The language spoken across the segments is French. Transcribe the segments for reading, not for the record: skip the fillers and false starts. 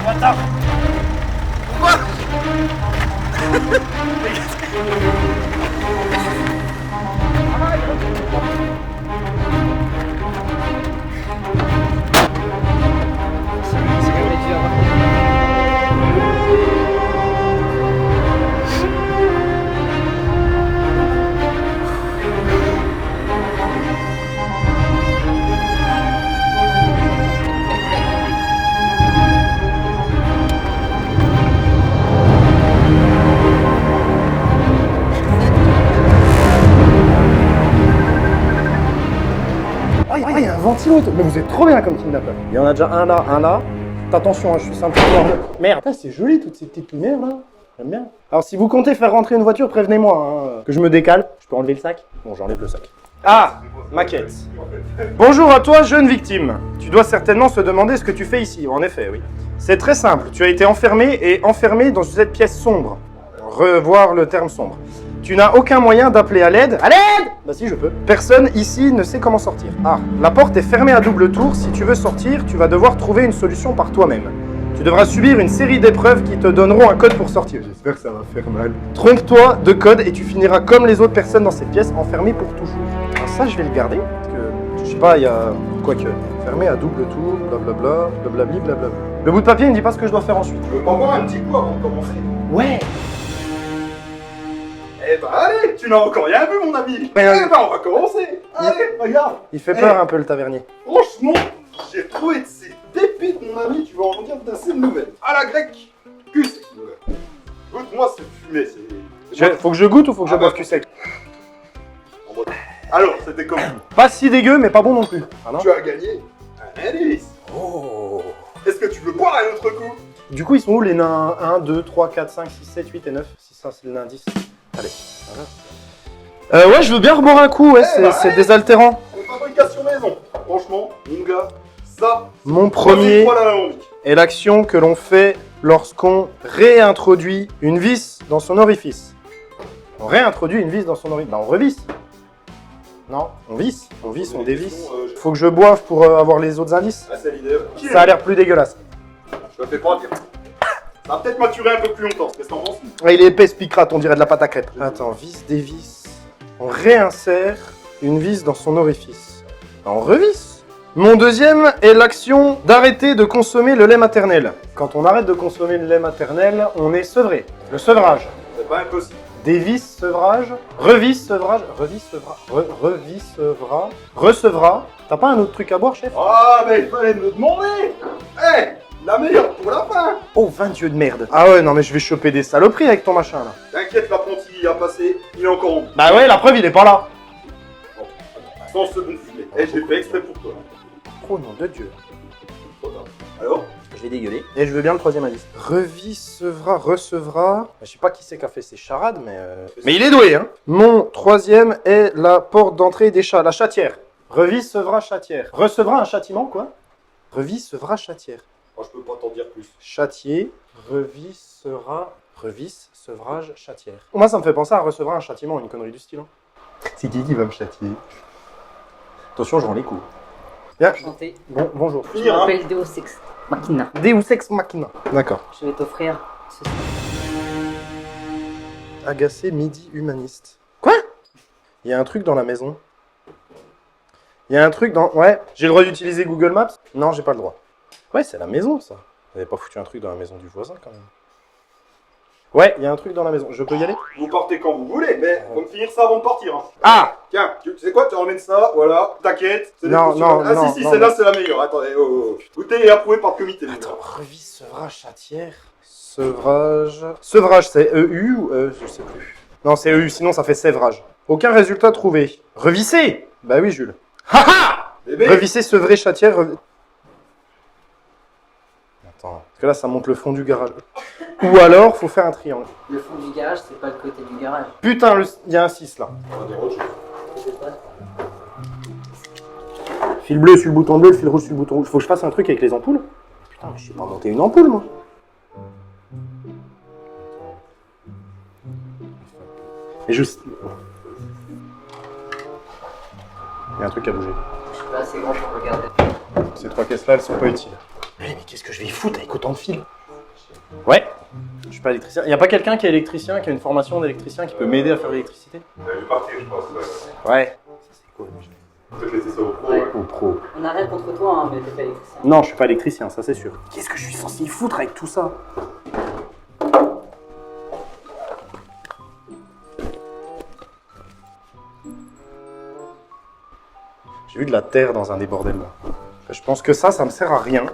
Attends. Quoi? Ah, il y a un ventilo. Mais vous êtes trop bien comme kidnappeur. Il y en a déjà un là, un là. Faites attention, hein, je suis simplement... Merde, ah, c'est joli toutes ces petites lumières là. J'aime bien. Alors si vous comptez faire rentrer une voiture, prévenez-moi. Hein, que je me décale. Je peux enlever le sac? Bon, j'enlève le sac. Ah, maquette. Bonjour à toi, jeune victime. Tu dois certainement se demander ce que tu fais ici. En effet, oui. C'est très simple. Tu as été enfermé dans cette pièce sombre. Revoir le terme sombre. Tu n'as aucun moyen d'appeler à l'aide. À l'aide! Bah si, je peux. Personne ici ne sait comment sortir. Ah, la porte est fermée à double tour. Si tu veux sortir, tu vas devoir trouver une solution par toi-même. Tu devras subir une série d'épreuves qui te donneront un code pour sortir. J'espère que ça va faire mal. Trompe-toi de code et tu finiras comme les autres personnes dans cette pièce, enfermée pour toujours. Alors ça, je vais le garder, parce que, je sais pas, il y a... Quoique, fermé à double tour, blablabla, blablabli, blablabla. Le bout de papier, il me dit pas ce que je dois faire ensuite. Tu veux pas boire un petit coup avant de commencer? Ouais! Eh ben allez, tu n'as encore rien vu mon ami. Rien. Eh ben on va commencer. Allez, regarde. Il fait peur un peu le tavernier. Franchement, j'ai trouvé de ces pépites mon ami, tu vas en dire d'assez de nouvelles. À la grecque, cul sec. Goûte-moi cette fumée, c'est... Faut que je goûte ou faut que je boive cul sec? Alors, c'était comment? Pas si dégueu, mais pas bon non plus. Ah non? Tu as gagné un indice. Oh. Est-ce que tu veux boire un autre coup? Du coup, ils sont où les nains 1, 2, 3, 4, 5, 6, 7, 8 et 9? Si ça, c'est l'indice. Allez. Voilà. Ouais, je veux bien reboire un coup, ouais, c'est désaltérant. Fabrication maison. Franchement, mon gars, ça... Mon premier Voilà la honte. est l'action que l'on fait lorsqu'on réintroduit une vis dans son orifice. On réintroduit une vis dans son orifice. Bah, on revisse. Non, on visse, on dévisse. Faut que je boive pour avoir les autres indices. Ah, c'est l'idée. Ça a l'air plus dégueulasse. Je te fais pas dire. Ça va peut-être maturer un peu plus longtemps, qu'est-ce que t'en penses? Ouais, il est épais ce picrate, on dirait de la pâte à crêpes. Attends, vis, dévisse. On réinsère une vis dans son orifice. On revisse. Mon deuxième est l'action d'arrêter de consommer le lait maternel. Quand on arrête de consommer le lait maternel, on est sevré. Le sevrage. C'est pas impossible. Dévisse, sevrage. Revisse, sevrage. Revisse, sevrage. Revisse, sevra. Recevra. T'as pas un autre truc à boire, chef? Ah, mais il fallait me demander. Eh, la meilleure pour la fin. Oh, 20 dieux de merde. Ah ouais, non mais je vais choper des saloperies avec ton machin, là. T'inquiète, l'apprenti a passé, il est encore en vie. Bah ouais, la preuve, il est pas là. Sans second filet. Eh, je l'ai fait exprès pour toi. Oh nom de Dieu. Alors? Je vais dégueuler. Et je veux bien le troisième indice. Revissevra, recevra. Je sais pas qui c'est qui a fait ces charades, mais... Mais il est doué, hein. Mon troisième est la porte d'entrée des chats, la chatière. Revissevra, chatière. Recevra un châtiment, quoi. Revissevra, chatière. Moi, je peux pas t'en dire plus. Châtier, revissera, revisse, sevrage, chatière. Moi, ça me fait penser à recevoir un châtiment, une connerie du style. Hein. C'est qui va me châtier? Attention, je rends les coups. Bien. Enchanté. Bon, bonjour. Je m'appelle Deus Ex Machina. Deus Ex Machina. D'accord. Je vais t'offrir ce soir. Agacé, midi, humaniste. Quoi? Il y a un truc dans la maison. Il y a un truc dans... Ouais, j'ai le droit d'utiliser Google Maps? Non, j'ai pas le droit. Ouais, c'est la maison, ça. Vous avez pas foutu un truc dans la maison du voisin, quand même. Ouais, il y a un truc dans la maison. Je peux y aller? Vous partez quand vous voulez, mais faut me finir ça avant de partir. Hein. Ah! Tiens, tu sais quoi? Tu ramènes ça, voilà. T'inquiète. c'est des Non, potions. non, Ah non, si, non, celle-là, non. c'est la meilleure. Attendez, Tout est approuvé par le comité. Attends, revisse, sevrage, chatière... Sevrage... Sevrage, c'est EU ou E? Je sais plus. Non, c'est EU, sinon ça fait sévrage. Aucun résultat trouvé. Revisser! Bah oui, Jules. Haha! Bébé. Revisser, sevrer, chatière... Attends, parce que là, ça monte le fond du garage. Ou alors, faut faire un triangle. Le fond du garage, c'est pas le côté du garage. Putain, il y a un 6 là. Je sais pas. Fil bleu sur le bouton bleu, le fil rouge sur le bouton rouge. Faut que je fasse un truc avec les ampoules? Putain, mais je sais pas monter une ampoule, moi. Et juste... Il y a un truc à bouger. Je suis pas assez grand pour regarder. Ces 3 caisses-là, elles sont pas utiles. Mais qu'est-ce que je vais y foutre avec autant de fils? Ouais. Je suis pas électricien. Y a pas quelqu'un qui est électricien, qui a une formation d'électricien, qui peut m'aider à faire l'électricité? Je vais partir, je pense. Ouais. Ça c'est cool. Peut-être laisser ça au pro. Ouais. Ouais. Au pro. On arrête contre toi, hein, mais t'es pas électricien. Non, je suis pas électricien, ça c'est sûr. Qu'est-ce que je suis censé y foutre avec tout ça? J'ai vu de la terre dans un des bordels là. Je pense que ça me sert à rien.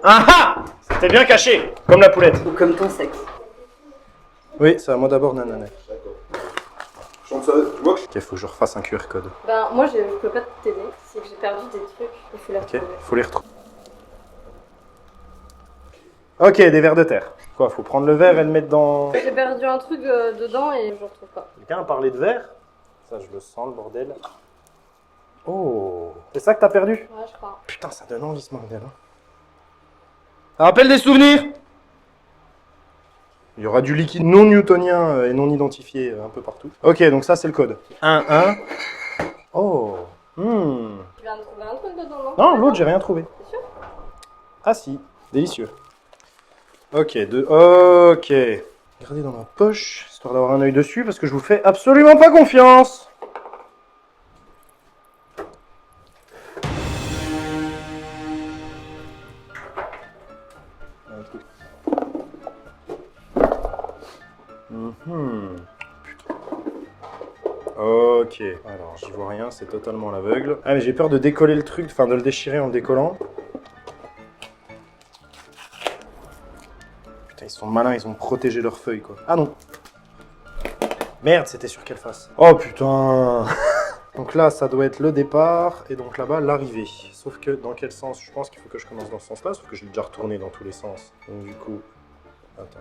Ah ah! C'était bien caché, comme la poulette. Ou comme ton sexe. Oui, c'est à moi d'abord, nanana. Je sens que ça, tu vois que Ok, faut que je refasse un QR code. Ben, moi, je peux pas t'aider. C'est que j'ai perdu des trucs. Il faut les Ok, retrouver. faut les retrouver. Ok, des vers de terre. Quoi, faut prendre le verre et le mettre dans... J'ai perdu un truc dedans et je le retrouve pas. Quelqu'un a parlé de verre? Ça, je le sens, le bordel. Oh, c'est ça que t'as perdu? Ouais, je crois. Putain, ça donne envie ce bordel. Hein. Ça rappelle des souvenirs? Il y aura du liquide non newtonien et non identifié un peu partout. Ok, donc ça, c'est le code. 1, 1. Oh. Tu viens de trouver un truc dedans, non? Non, l'autre, j'ai rien trouvé. C'est sûr? Ah si, délicieux. Ok, 2. Ok. Regardez dans ma poche, histoire d'avoir un œil dessus, parce que je vous fais absolument pas confiance. Un truc. Putain. Ok. Alors, j'y vois rien, c'est totalement à l'aveugle. Ah, mais j'ai peur de décoller le truc, enfin de le déchirer en le décollant. Putain, ils sont malins, ils ont protégé leurs feuilles, quoi. Ah non. Merde, c'était sur quelle face? Oh putain. Donc là, ça doit être le départ, et donc là-bas, l'arrivée. Sauf que dans quel sens? Je pense qu'il faut que je commence dans ce sens-là, sauf que je l'ai déjà retourné dans tous les sens. Donc du coup... Attends.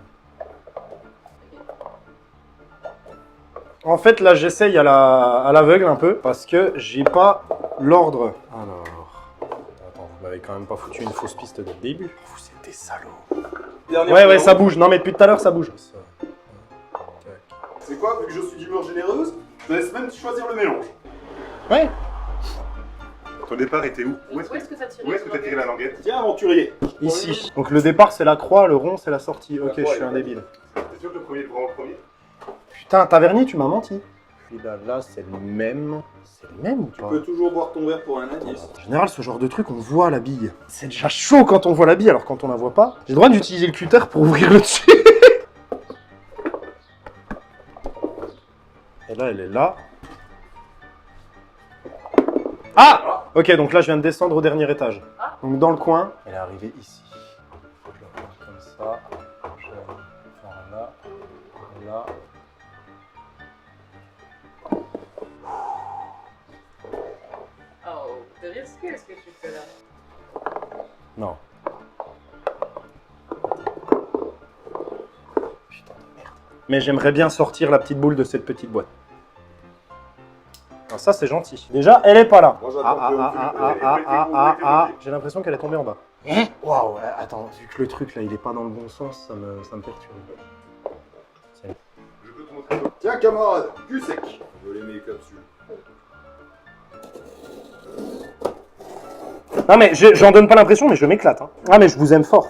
En fait, là, j'essaye à l'aveugle un peu, parce que j'ai pas l'ordre. Alors... Attends, vous m'avez quand même pas foutu une fausse piste dès le début. Oh, vous êtes des salauds. Ouais, ça bouge. Non, mais depuis tout à l'heure, ça bouge. c'est quoi, vu que je suis d'humeur généreuse, je laisse même choisir le mélange. Ouais. Ton départ était où? Où est-ce que t'as tiré? où est-ce que t'as tiré la languette? Tiens, aventurier. Ici. Donc le départ, c'est la croix, le rond, c'est la sortie. Ok, je suis un débile. T'es sûr que le premier est vraiment le premier? Putain, Tavernier, tu m'as menti. Puis là, c'est le même. C'est le même ou Tu pas? peux toujours boire ton verre pour un indice. En général, ce genre de truc, on voit la bille. C'est déjà chaud quand on voit la bille, alors quand on la voit pas, j'ai le droit d'utiliser le cutter pour ouvrir le dessus. Et là, elle est là. Ah! Ok, donc là, je viens de descendre au dernier étage. Donc dans le coin, elle est arrivée ici. Faut que je la prenne comme ça. Je vais faire là. Là. Oh, c'est risqué ce que tu fais là. Non. Putain de merde. Mais j'aimerais bien sortir la petite boule de cette petite boîte. Alors ça, c'est gentil. Déjà, elle est pas là. Moi, j'attends que J'ai l'impression qu'elle est tombée en bas. Hein? Waouh, attends, vu que le truc là, il est pas dans le bon sens, ça me perturbe. Je peux te montrer. Tiens, camarade, cul sec. Je vais mes capsules. Non mais j'en donne pas l'impression, mais je m'éclate. Hein. Ah mais je vous aime fort.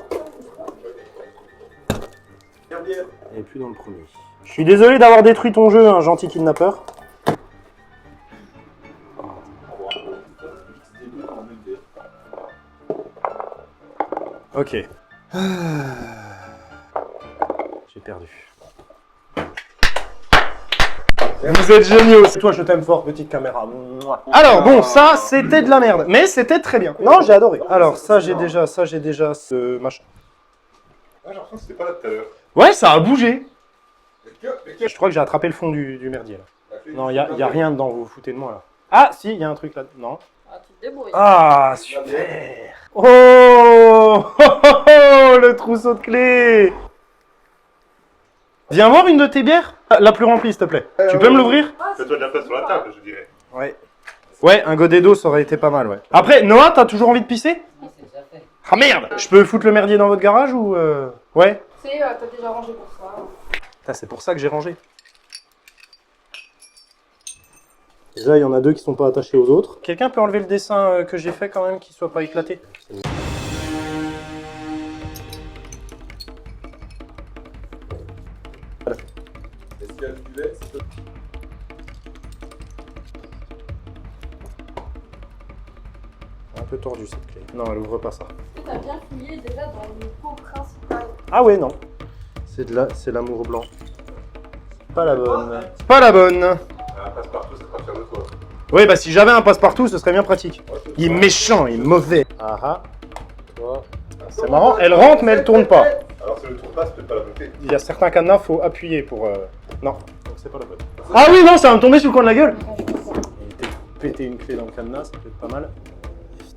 Bien, bien. Elle est plus dans le premier. Je suis désolé d'avoir détruit ton jeu, un gentil kidnappeur. Ok. J'ai perdu. Vous êtes géniaux. C'est toi, je t'aime fort, petite caméra. Mouah. Alors bon, ça, c'était de la merde, mais c'était très bien. Non, j'ai adoré. Alors ça, j'ai déjà ce machin. Ah, j'ai l'impression que c'était pas là tout à l'heure. Ouais, ça a bougé. Mais Je crois que j'ai attrapé le fond du merdier là. la clé Non, du y a super rien dedans, vous vous foutez de moi là. Ah, si, il y a un truc là. Non. Ah, tu te débrouilles. Ah, super. Oh, oh, oh, oh, le trousseau de clés. Viens voir une de tes bières. Ah, la plus remplie, s'il te plaît. Tu peux me l'ouvrir? Fais-toi de la place sur la table, je dirais. Ouais. Ouais, un godet d'eau, ça aurait été pas mal, ouais. Après, Noah, t'as toujours envie de pisser? Oui, c'est déjà fait. Ah merde. Je peux foutre le merdier dans votre garage ou Ouais. Tu sais, t'as déjà rangé pour ça. Putain, c'est pour ça que j'ai rangé. Déjà, il y en a 2 qui sont pas attachés aux autres. Quelqu'un peut enlever le dessin que j'ai fait quand même, qu'il soit pas éclaté? Est-ce qu'il y a le duvet? Un peu tordu cette clé. Non, elle ouvre pas ça. T'as bien fouillé déjà dans le pot principal. Ah ouais, non. C'est l'amour blanc. Pas la bonne. Pas la bonne. Un passe-partout, c'est pas fier de toi. Oui, bah si j'avais un passe-partout, ce serait bien pratique. Il est méchant, il est mauvais. Ah ah. Toi. C'est marrant, elle rentre mais elle tourne pas. Alors, si le tour passe, peut-être pas la bloquer. Il y a certains cadenas, faut appuyer pour... Non, donc c'est pas la bonne. Ah oui, non, ça va me tomber sur le coin de la gueule. Il était pété une clé dans le cadenas, ça peut être pas mal.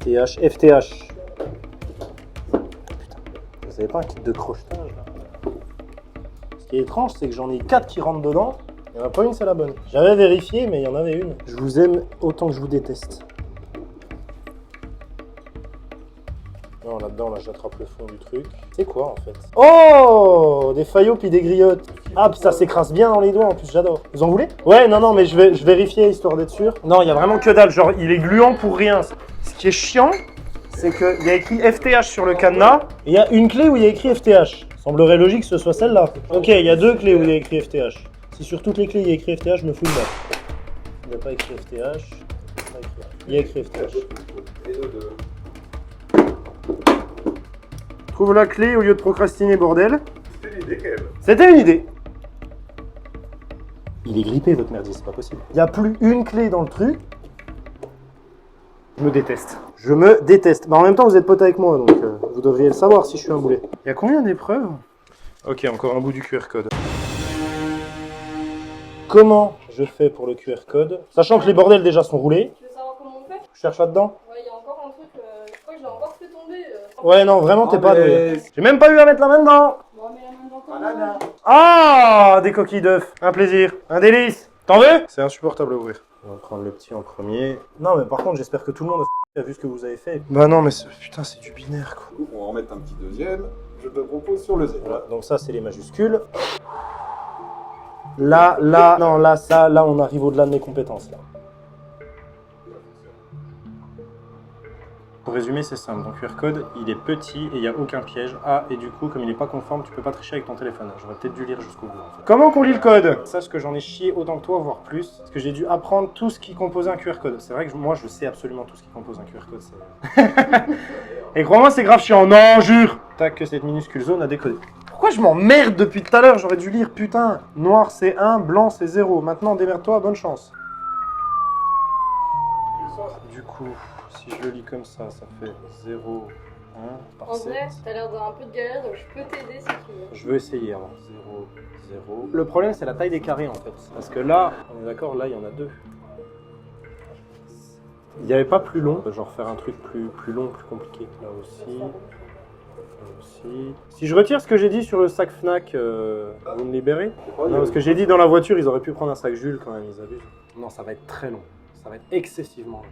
FTH, FTH. Putain, vous avez pas un kit de crochetage là? Ce qui est étrange, c'est que j'en ai 4 qui rentrent dedans. Il n'y en a pas une, c'est la bonne. J'avais vérifié, mais il y en avait une. Je vous aime autant que je vous déteste. Non, là-dedans, là, j'attrape le fond du truc. C'est quoi, en fait? Oh! Des faillots puis des griottes. Ah, puis ça s'écrase bien dans les doigts, en plus, j'adore. Vous en voulez? Ouais, non, mais je vérifiais, histoire d'être sûr. Non, il y a vraiment que dalle. Genre, il est gluant pour rien. Ce qui est chiant, c'est qu'il y a écrit FTH sur le cadenas. Et il y a une clé où il y a écrit FTH. Semblerait logique que ce soit celle-là. Ok, il y a 2 clés où il y a écrit FTH. Si sur toutes les clés il y a écrit FTH, je me fous de là. Il n'y a pas écrit FTH. Il y a écrit FTH. Trouve la clé au lieu de procrastiner, bordel. C'était l'idée, quand même. C'était une idée. Il est grippé, votre merdier, c'est pas possible. Il n'y a plus une clé dans le truc. Je me déteste. Je me déteste. Mais en même temps, vous êtes pote avec moi, donc vous devriez le savoir si je suis un boulet. Il y a combien d'épreuves? Ok, encore un bout du QR code. Comment je fais pour le QR code? Sachant que les bordels déjà sont roulés. Tu veux savoir comment on fait? Je cherche là-dedans. Ouais, il y a encore un truc, je crois que je l'ai encore fait tomber. Ouais, non, vraiment, t'es pas doué. J'ai même pas eu à mettre la main dedans. Bon, mais la main dedans quand même. Ah, des coquilles d'œufs. Un plaisir. Un délice. T'en veux? C'est insupportable à ouvrir. On va prendre le petit en premier. Non, mais par contre, j'espère que tout le monde a vu ce que vous avez fait. Bah non, mais putain, c'est du binaire, quoi. Du coup, on va en mettre un petit deuxième. Je te propose sur le Z. Voilà, donc ça, c'est les majuscules. Là, non, là, ça, là, on arrive au-delà de mes compétences, là. Pour résumer, c'est simple. Ton QR code, il est petit et il n'y a aucun piège. Ah, et du coup, comme il n'est pas conforme, tu peux pas tricher avec ton téléphone. J'aurais peut-être dû lire jusqu'au bout, en fait. Comment qu'on lit le code? Sache que j'en ai chié autant que toi, voire plus. Parce que j'ai dû apprendre tout ce qui composait un QR code. C'est vrai que moi, je sais absolument tout ce qui compose un QR code. Et crois-moi, c'est grave chiant. Non, jure. Tac, que cette minuscule zone a décodé. Pourquoi je m'emmerde depuis tout à l'heure? J'aurais dû lire, putain. Noir, c'est 1, blanc, c'est 0. Maintenant, démerde-toi, bonne chance. Du coup, si je le lis comme ça, ça fait 0, 1 par En 7. vrai, t'as l'air d'un peu de galère, donc je peux t'aider si tu veux. Je veux essayer avant. 0, 0. Le problème, c'est la taille des carrés en fait. Parce que là, on est d'accord, là, il y en a 2. Il n'y avait pas plus long. Genre faire un truc plus long, plus compliqué. Là aussi. Là aussi. Si je retire ce que j'ai dit sur le sac Fnac, vous me libérez? Non, parce que j'ai dit dans la voiture, ils auraient pu prendre un sac Jules quand même, ils abusent. Non, ça va être très long. Ça va être excessivement long.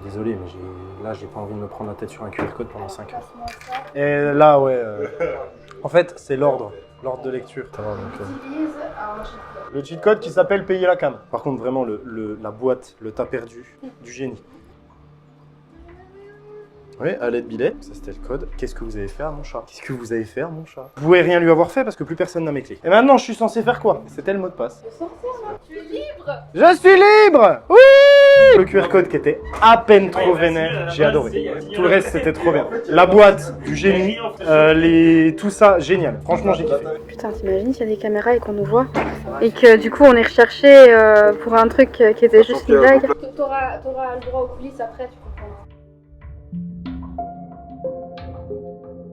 Désolé, mais là, j'ai pas envie de me prendre la tête sur un QR code pendant 5 heures. Et là, ouais. En fait, c'est l'ordre de lecture. Utilise un cheat code. Le cheat code qui s'appelle payer la cam. Par contre, vraiment, la boîte, le tas perdu, du génie. Oui, à l'aide billet. Ça, c'était le code. Qu'est-ce que vous avez fait à mon chat? Qu'est-ce que vous avez fait à mon chat? Vous pouvez rien lui avoir fait parce que plus personne n'a mes clés. Et maintenant, je suis censé faire quoi? C'était le mot de passe. Le sorcier, moi. Tu es libre. Je suis libre! Oui! Le QR code qui était à peine trop vénère, j'ai adoré. Tout le reste, c'était trop bien. La boîte, du génie, tout ça, génial. Franchement, j'ai kiffé. Putain, t'imagines s'il y a des caméras et qu'on nous voit? Et que du coup, on est recherché pour un truc qui était juste une blague. T'auras le droit aux coulisses après, tu peux